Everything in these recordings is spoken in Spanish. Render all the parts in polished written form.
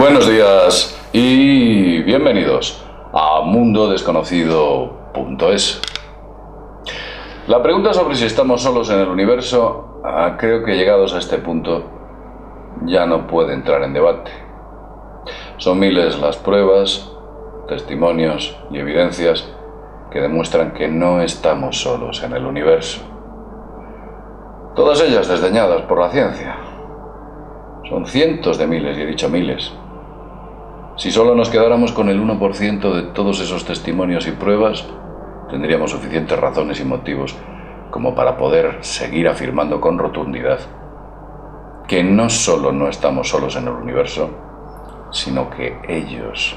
Buenos días y bienvenidos a mundodesconocido.es. La pregunta sobre si estamos solos en el universo, creo que llegados a este punto ya no puede entrar en debate. Son miles las pruebas, testimonios y evidencias que demuestran que no estamos solos en el universo. Todas ellas desdeñadas por la ciencia. Son cientos de miles, y he dicho miles. Si solo nos quedáramos con el 1% de todos esos testimonios y pruebas, tendríamos suficientes razones y motivos como para poder seguir afirmando con rotundidad que no solo no estamos solos en el universo, sino que ellos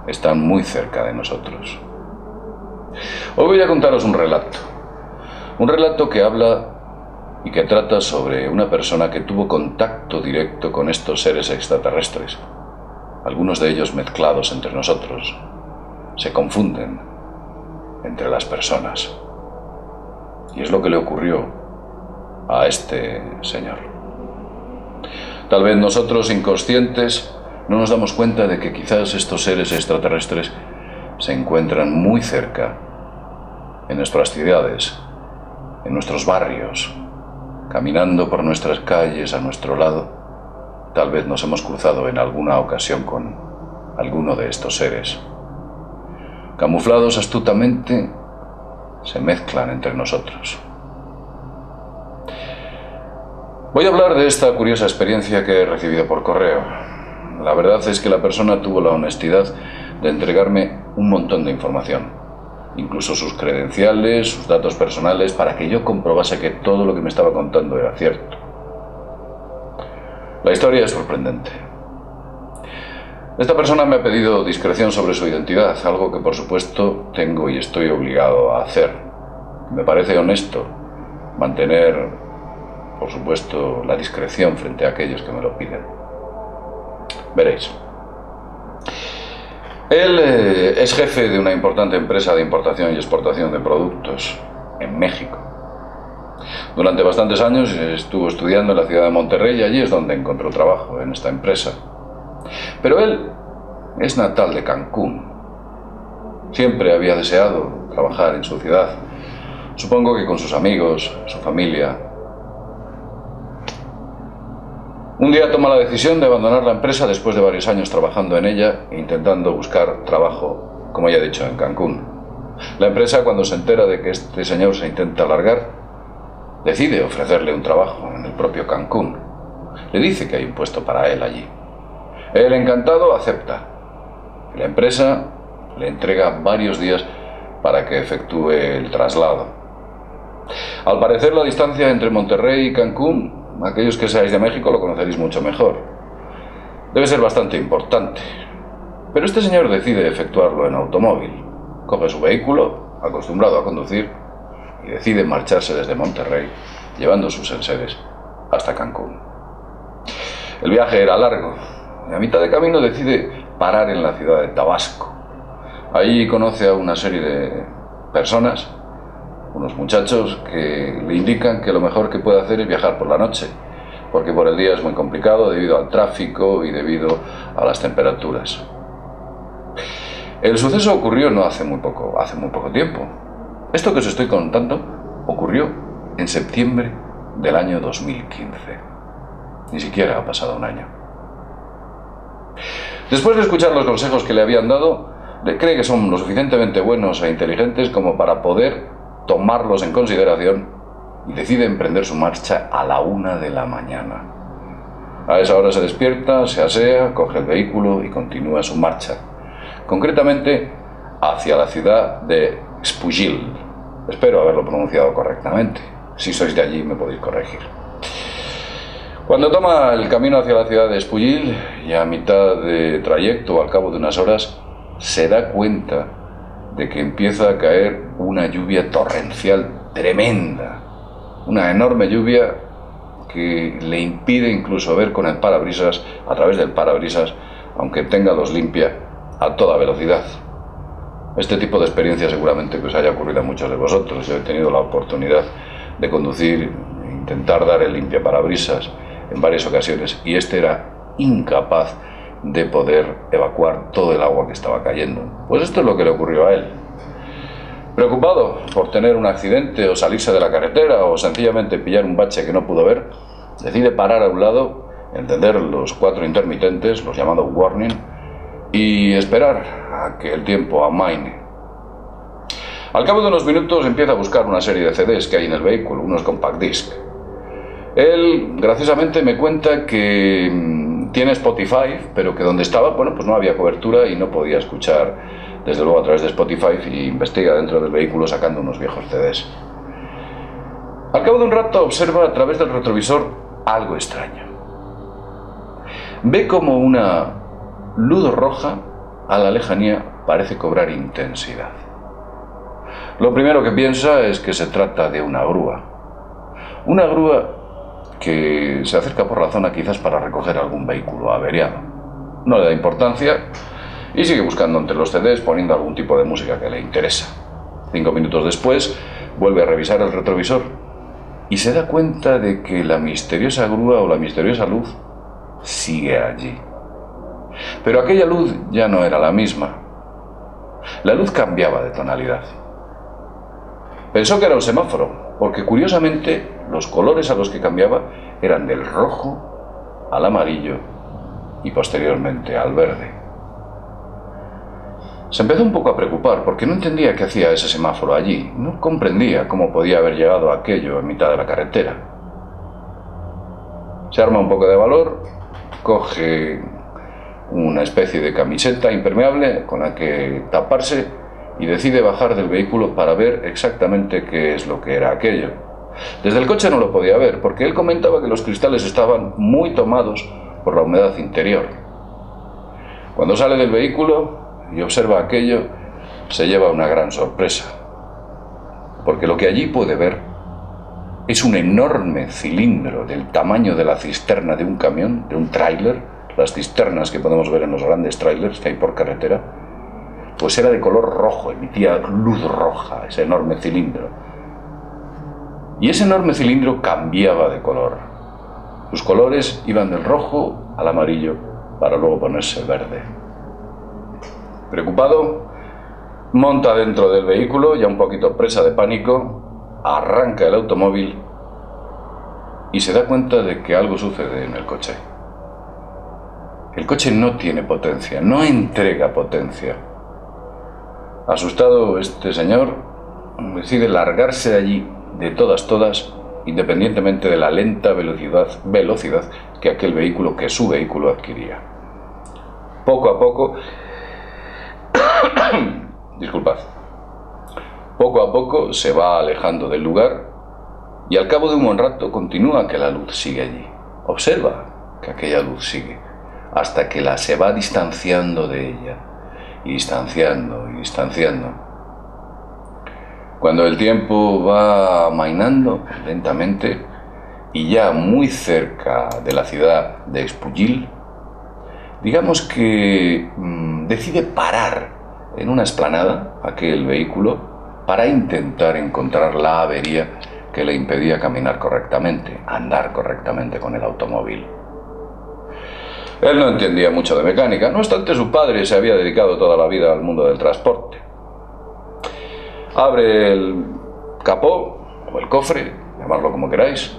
están muy cerca de nosotros. Hoy voy a contaros un relato que habla y que trata sobre una persona que tuvo contacto directo con estos seres extraterrestres. Algunos de ellos mezclados entre nosotros, se confunden entre las personas. Y es lo que le ocurrió a este señor. Tal vez nosotros, inconscientes, no nos damos cuenta de que quizás estos seres extraterrestres se encuentran muy cerca, en nuestras ciudades, en nuestros barrios, caminando por nuestras calles a nuestro lado. Tal vez nos hemos cruzado en alguna ocasión con alguno de estos seres. Camuflados astutamente, se mezclan entre nosotros. Voy a hablar de esta curiosa experiencia que he recibido por correo. La verdad es que la persona tuvo la honestidad de entregarme un montón de información, incluso sus credenciales, sus datos personales, para que yo comprobase que todo lo que me estaba contando era cierto. La historia es sorprendente. Esta persona me ha pedido discreción sobre su identidad, algo que por supuesto tengo y estoy obligado a hacer. Me parece honesto mantener, por supuesto, la discreción frente a aquellos que me lo piden. Veréis. Él es jefe de una importante empresa de importación y exportación de productos en México. Durante bastantes años estuvo estudiando en la ciudad de Monterrey y allí es donde encontró trabajo, en esta empresa. Pero él es natal de Cancún. Siempre había deseado trabajar en su ciudad. Supongo que con sus amigos, su familia. Un día toma la decisión de abandonar la empresa después de varios años trabajando en ella e intentando buscar trabajo, como ya he dicho, en Cancún. La empresa, cuando se entera de que este señor se intenta largar, decide ofrecerle un trabajo en el propio Cancún. Le dice que hay un puesto para él allí. Él, encantado, acepta. La empresa le entrega varios días para que efectúe el traslado. Al parecer, la distancia entre Monterrey y Cancún, aquellos que seáis de México lo conoceréis mucho mejor, debe ser bastante importante. Pero este señor decide efectuarlo en automóvil. Coge su vehículo, acostumbrado a conducir, y decide marcharse desde Monterrey, llevando sus enseres hasta Cancún. El viaje era largo, y a mitad de camino decide parar en la ciudad de Tabasco. Allí conoce a una serie de personas, unos muchachos que le indican que lo mejor que puede hacer es viajar por la noche, porque por el día es muy complicado debido al tráfico y debido a las temperaturas. El suceso ocurrió no hace muy poco tiempo. Esto que os estoy contando ocurrió en septiembre del año 2015. Ni siquiera ha pasado un año. Después de escuchar los consejos que le habían dado, cree que son lo suficientemente buenos e inteligentes como para poder tomarlos en consideración y decide emprender su marcha a la 1 de la mañana. A esa hora se despierta, se asea, coge el vehículo y continúa su marcha. Concretamente, hacia la ciudad de Xpujil. Espero haberlo pronunciado correctamente. Si sois de allí me podéis corregir. Cuando toma el camino hacia la ciudad de Xpujil, y a mitad de trayecto, al cabo de unas horas, se da cuenta de que empieza a caer una lluvia torrencial tremenda. Una enorme lluvia que le impide incluso ver con el parabrisas, a través del parabrisas, aunque tenga los limpia a toda velocidad. Este tipo de experiencia seguramente que os haya ocurrido a muchos de vosotros. Yo he tenido la oportunidad de conducir e intentar dar el limpia parabrisas en varias ocasiones y este era incapaz de poder evacuar todo el agua que estaba cayendo. Pues esto es lo que le ocurrió a él. Preocupado por tener un accidente o salirse de la carretera o sencillamente pillar un bache que no pudo ver, decide parar a un lado, encender los 4 intermitentes, los llamados warning, y esperar a que el tiempo amaine. Al cabo de unos minutos empieza a buscar una serie de CDs que hay en el vehículo, unos compact disc. Él, graciosamente, me cuenta que tiene Spotify, pero que donde estaba, bueno, pues no había cobertura y no podía escuchar, desde luego, a través de Spotify, y investiga dentro del vehículo sacando unos viejos CDs. Al cabo de un rato observa a través del retrovisor algo extraño. Ve como una luz roja a la lejanía parece cobrar intensidad. Lo primero que piensa es que se trata de una grúa. Una grúa que se acerca por la zona quizás para recoger algún vehículo averiado. No le da importancia y sigue buscando entre los CDs poniendo algún tipo de música que le interesa. 5 minutos después vuelve a revisar el retrovisor y se da cuenta de que la misteriosa grúa o la misteriosa luz sigue allí. Pero aquella luz ya no era la misma. La luz cambiaba de tonalidad. Pensó que era un semáforo, porque curiosamente los colores a los que cambiaba eran del rojo al amarillo y posteriormente al verde. Se empezó un poco a preocupar porque no entendía qué hacía ese semáforo allí, no comprendía cómo podía haber llegado aquello en mitad de la carretera. Se arma un poco de valor, coge una especie de camiseta impermeable con la que taparse y decide bajar del vehículo para ver exactamente qué es lo que era aquello. Desde el coche no lo podía ver, porque él comentaba que los cristales estaban muy tomados por la humedad interior. Cuando sale del vehículo y observa aquello, se lleva una gran sorpresa, porque lo que allí puede ver es un enorme cilindro del tamaño de la cisterna de un camión, de un tráiler, las cisternas que podemos ver en los grandes tráilers que hay por carretera. Pues era de color rojo, emitía luz roja, ese enorme cilindro. Y ese enorme cilindro cambiaba de color. Sus colores iban del rojo al amarillo para luego ponerse verde. Preocupado, monta dentro del vehículo, ya un poquito presa de pánico, arranca el automóvil y se da cuenta de que algo sucede en el coche. El coche no tiene potencia, no entrega potencia. Asustado, este señor decide largarse de allí de todas, independientemente de la lenta velocidad que aquel vehículo, que su vehículo adquiría. Poco a poco, poco a poco se va alejando del lugar y al cabo de un buen rato continúa que la luz sigue allí. Observa que aquella luz sigue hasta que se va distanciando de ella. Y distanciando. Cuando el tiempo va amainando lentamente y ya muy cerca de la ciudad de Espujil, digamos que decide parar en una explanada aquel vehículo para intentar encontrar la avería que le impedía caminar correctamente, andar correctamente con el automóvil. Él no entendía mucho de mecánica, no obstante su padre se había dedicado toda la vida al mundo del transporte. Abre el capó o el cofre, llamarlo como queráis,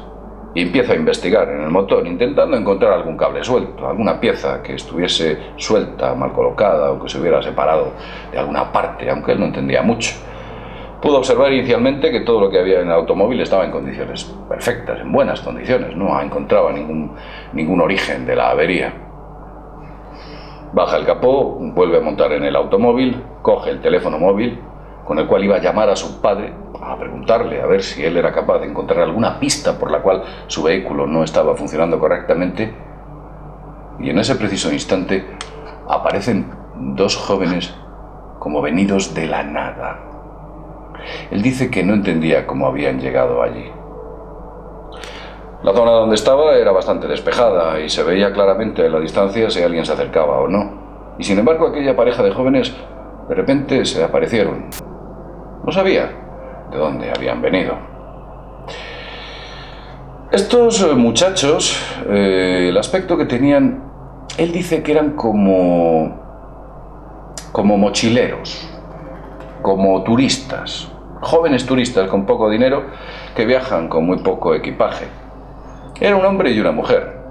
y empieza a investigar en el motor, intentando encontrar algún cable suelto, alguna pieza que estuviese suelta, mal colocada o que se hubiera separado de alguna parte, aunque él no entendía mucho. Pudo observar inicialmente que todo lo que había en el automóvil estaba en condiciones perfectas, en buenas condiciones, no encontraba ningún origen de la avería. Baja el capó, vuelve a montar en el automóvil, coge el teléfono móvil con el cual iba a llamar a su padre a preguntarle a ver si él era capaz de encontrar alguna pista por la cual su vehículo no estaba funcionando correctamente, y en ese preciso instante aparecen 2 jóvenes como venidos de la nada. Él dice que no entendía cómo habían llegado allí. La zona donde estaba era bastante despejada y se veía claramente a la distancia si alguien se acercaba o no. Y sin embargo aquella pareja de jóvenes de repente se aparecieron. No sabía de dónde habían venido. Estos muchachos, el aspecto que tenían Él dice que eran como mochileros, como turistas, jóvenes turistas con poco dinero que viajan con muy poco equipaje. Era un hombre y una mujer.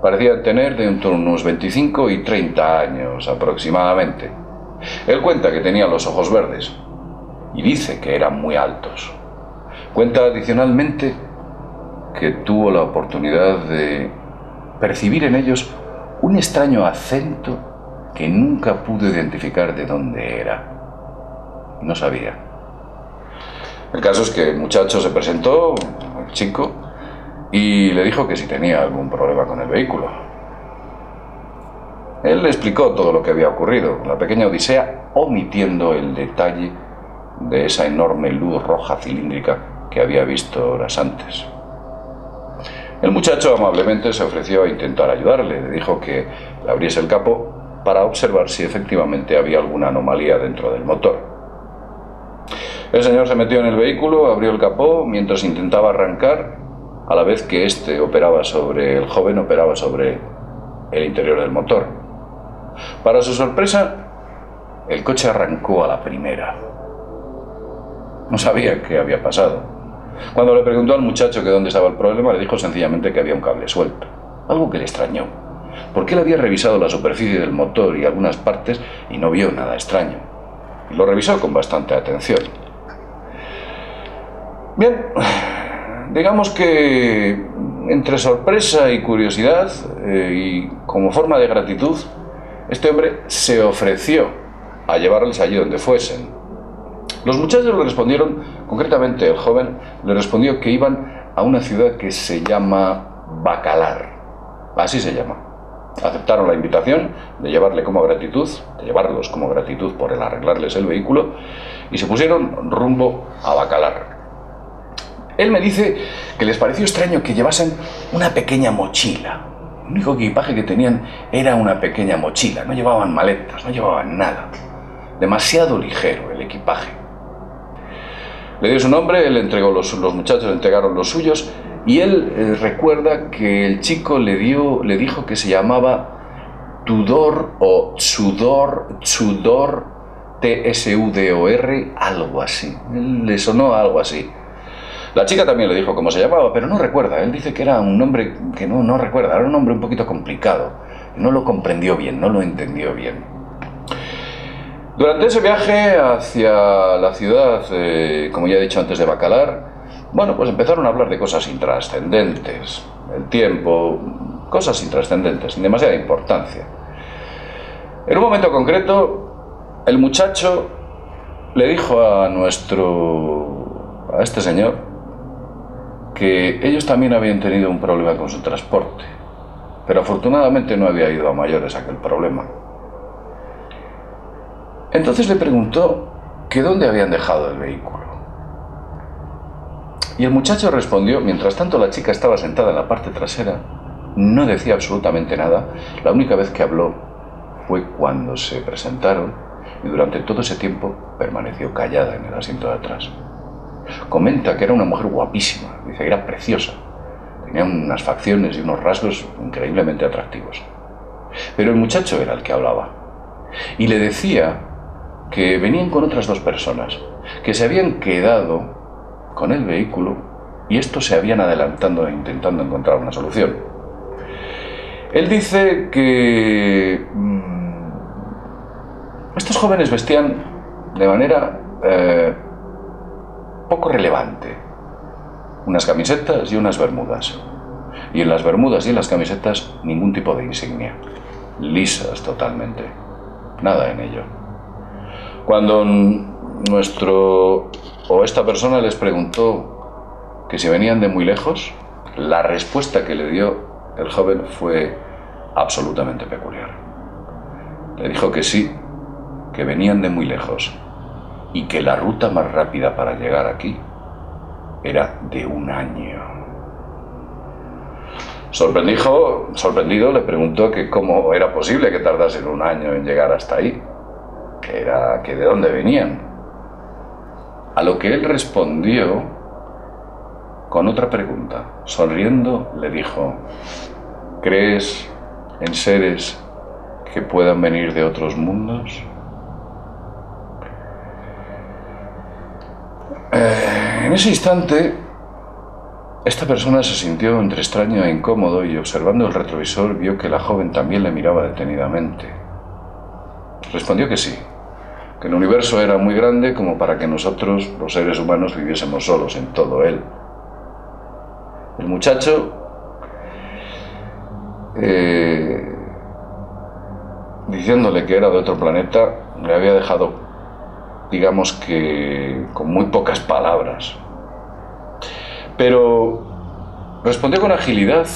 Parecían tener de entre unos 25 y 30 años aproximadamente. Él cuenta que tenía los ojos verdes y dice que eran muy altos. Cuenta adicionalmente que tuvo la oportunidad de percibir en ellos un extraño acento que nunca pudo identificar de dónde era. No sabía. El caso es que el muchacho se presentó, el chico, y le dijo que si tenía algún problema con el vehículo. Él le explicó todo lo que había ocurrido, la pequeña odisea, omitiendo el detalle de esa enorme luz roja cilíndrica que había visto horas antes. El muchacho amablemente se ofreció a intentar ayudarle. Le dijo que le abriese el capó para observar si efectivamente había alguna anomalía dentro del motor. El señor se metió en el vehículo, abrió el capó mientras intentaba arrancar, a la vez que el joven operaba sobre el interior del motor. Para su sorpresa, el coche arrancó a la primera. No sabía qué había pasado. Cuando le preguntó al muchacho que dónde estaba el problema, le dijo sencillamente que había un cable suelto, algo que le extrañó, porque él había revisado la superficie del motor y algunas partes y no vio nada extraño. Y lo revisó con bastante atención. Bien, digamos que entre sorpresa y curiosidad y como forma de gratitud, este hombre se ofreció a llevarles allí donde fuesen. Los muchachos le respondieron, concretamente el joven le respondió que iban a una ciudad que se llama Bacalar, así se llama. Aceptaron la invitación de llevarlos como gratitud por el arreglarles el vehículo y se pusieron rumbo a Bacalar. Él me dice que les pareció extraño que llevasen una pequeña mochila. El único equipaje que tenían era una pequeña mochila, no llevaban maletas, no llevaban nada. Demasiado ligero el equipaje. Le dio su nombre, él le entregó los muchachos le entregaron los suyos y él recuerda que el chico le dijo que se llamaba Tudor o Tsudor, T-S-U-D-O-R, algo así. Le sonó algo así. La chica también le dijo cómo se llamaba, pero no recuerda. Él dice que era un nombre que no recuerda, era un nombre un poquito complicado. No lo comprendió bien, no lo entendió bien. Durante ese viaje hacia la ciudad, como ya he dicho antes, de Bacalar, bueno, pues empezaron a hablar de cosas intrascendentes, el tiempo, cosas intrascendentes, sin demasiada importancia. En un momento concreto, el muchacho le dijo a este señor que ellos también habían tenido un problema con su transporte, pero afortunadamente no había ido a mayores aquel problema. Entonces le preguntó que dónde habían dejado el vehículo. Y el muchacho respondió, mientras tanto la chica estaba sentada en la parte trasera, no decía absolutamente nada. La única vez que habló fue cuando se presentaron y durante todo ese tiempo permaneció callada en el asiento de atrás. Comenta que era una mujer guapísima, dice que era preciosa, tenía unas facciones y unos rasgos increíblemente atractivos. Pero el muchacho era el que hablaba y le decía que venían con otras dos personas, que se habían quedado con el vehículo y estos se habían adelantado intentando encontrar una solución. Él dice que estos jóvenes vestían de manera poco relevante, unas camisetas y unas bermudas, y en las bermudas y en las camisetas ningún tipo de insignia, lisas totalmente, nada en ello. Cuando esta persona les preguntó que si venían de muy lejos, la respuesta que le dio el joven fue absolutamente peculiar. Le dijo que sí, que venían de muy lejos y que la ruta más rápida para llegar aquí era de 1 año. Sorprendido, le preguntó que cómo era posible que tardasen 1 año en llegar hasta ahí, que de dónde venían. A lo que él respondió con otra pregunta. Sonriendo le dijo: ¿Crees en seres que puedan venir de otros mundos? En ese instante, esta persona se sintió entre extraño e incómodo y observando el retrovisor vio que la joven también le miraba detenidamente. Respondió que sí, que el universo era muy grande como para que nosotros, los seres humanos, viviésemos solos en todo él. El muchacho, diciéndole que era de otro planeta, le había dejado, digamos que, con muy pocas palabras. Pero respondió con agilidad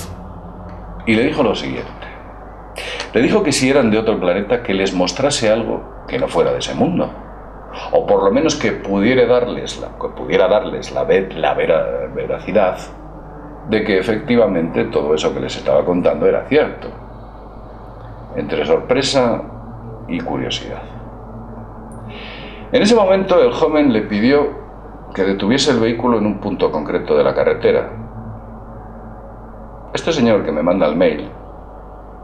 y le dijo lo siguiente. Le dijo que si eran de otro planeta, que les mostrase algo que no fuera de ese mundo, o por lo menos que pudiera darles la veracidad de que efectivamente todo eso que les estaba contando era cierto, entre sorpresa y curiosidad. En ese momento el joven le pidió que detuviese el vehículo en un punto concreto de la carretera. Este señor que me manda el mail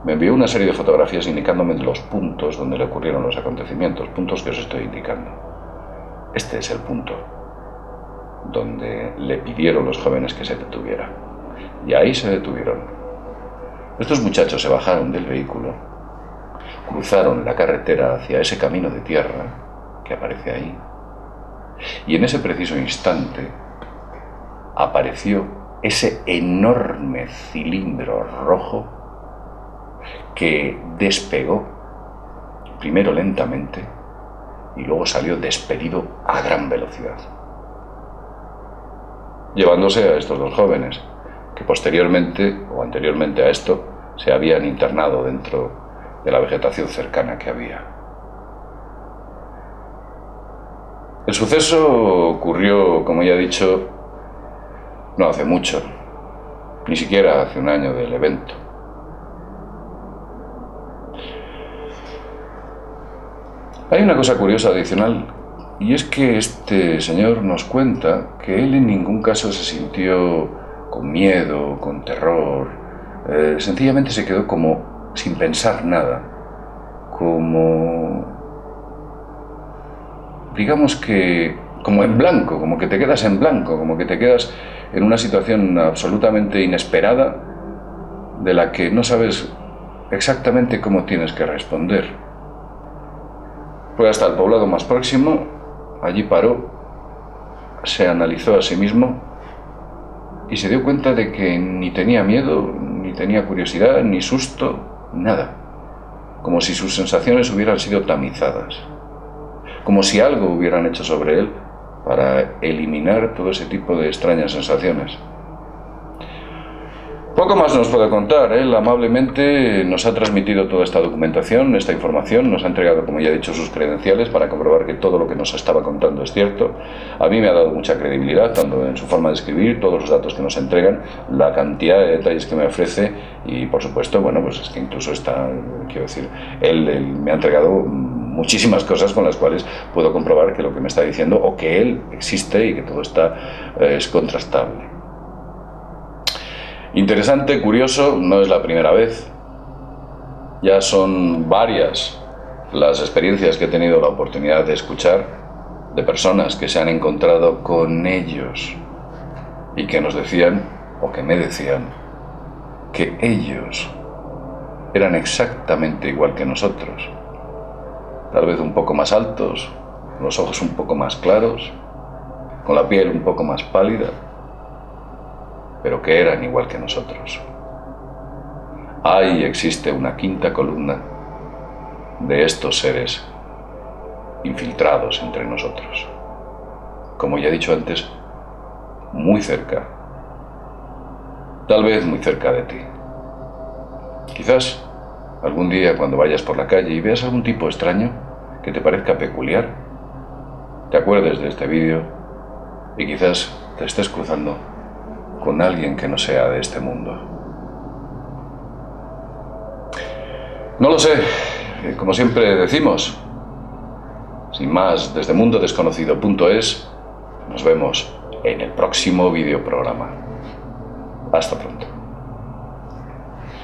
me envió una serie de fotografías indicándome los puntos donde le ocurrieron los acontecimientos, puntos que os estoy indicando. Este es el punto donde le pidieron los jóvenes que se detuviera. Y ahí se detuvieron. Estos muchachos se bajaron del vehículo, cruzaron la carretera hacia ese camino de tierra que aparece ahí. Y en ese preciso instante apareció ese enorme cilindro rojo que despegó, primero lentamente, y luego salió despedido a gran velocidad, llevándose a estos dos jóvenes, que posteriormente o anteriormente a esto se habían internado dentro de la vegetación cercana que había. El suceso ocurrió, como ya he dicho, no hace mucho, ni siquiera hace un año del evento. Hay una cosa curiosa adicional, y es que este señor nos cuenta que él en ningún caso se sintió con miedo, con terror, sencillamente se quedó como sin pensar nada, como, digamos que, como en blanco, como que te quedas en blanco, como que te quedas en una situación absolutamente inesperada de la que no sabes exactamente cómo tienes que responder. Fue hasta el poblado más próximo, allí paró, se analizó a sí mismo y se dio cuenta de que ni tenía miedo, ni tenía curiosidad, ni susto, nada. Como si sus sensaciones hubieran sido tamizadas, como si algo hubieran hecho sobre él para eliminar todo ese tipo de extrañas sensaciones. Poco más nos puede contar. Él amablemente nos ha transmitido toda esta documentación, esta información, nos ha entregado, como ya he dicho, sus credenciales para comprobar que todo lo que nos estaba contando es cierto. A mí me ha dado mucha credibilidad, tanto en su forma de escribir, todos los datos que nos entregan, la cantidad de detalles que me ofrece y, por supuesto, bueno, pues es que incluso está, quiero decir, él me ha entregado muchísimas cosas con las cuales puedo comprobar que lo que me está diciendo, o que él existe y que todo es contrastable. Interesante, curioso, no es la primera vez. Ya son varias las experiencias que he tenido la oportunidad de escuchar de personas que se han encontrado con ellos y que nos decían, o que me decían, que ellos eran exactamente igual que nosotros. Tal vez un poco más altos, los ojos un poco más claros, con la piel un poco más pálida, pero que eran igual que nosotros. Ahí existe una quinta columna de estos seres infiltrados entre nosotros. Como ya he dicho antes, muy cerca, tal vez muy cerca de ti. Quizás algún día cuando vayas por la calle y veas algún tipo extraño que te parezca peculiar, te acuerdes de este vídeo y quizás te estés cruzando con alguien que no sea de este mundo. No lo sé, como siempre decimos, sin más, desde mundodesconocido.es, nos vemos en el próximo videoprograma. Hasta pronto.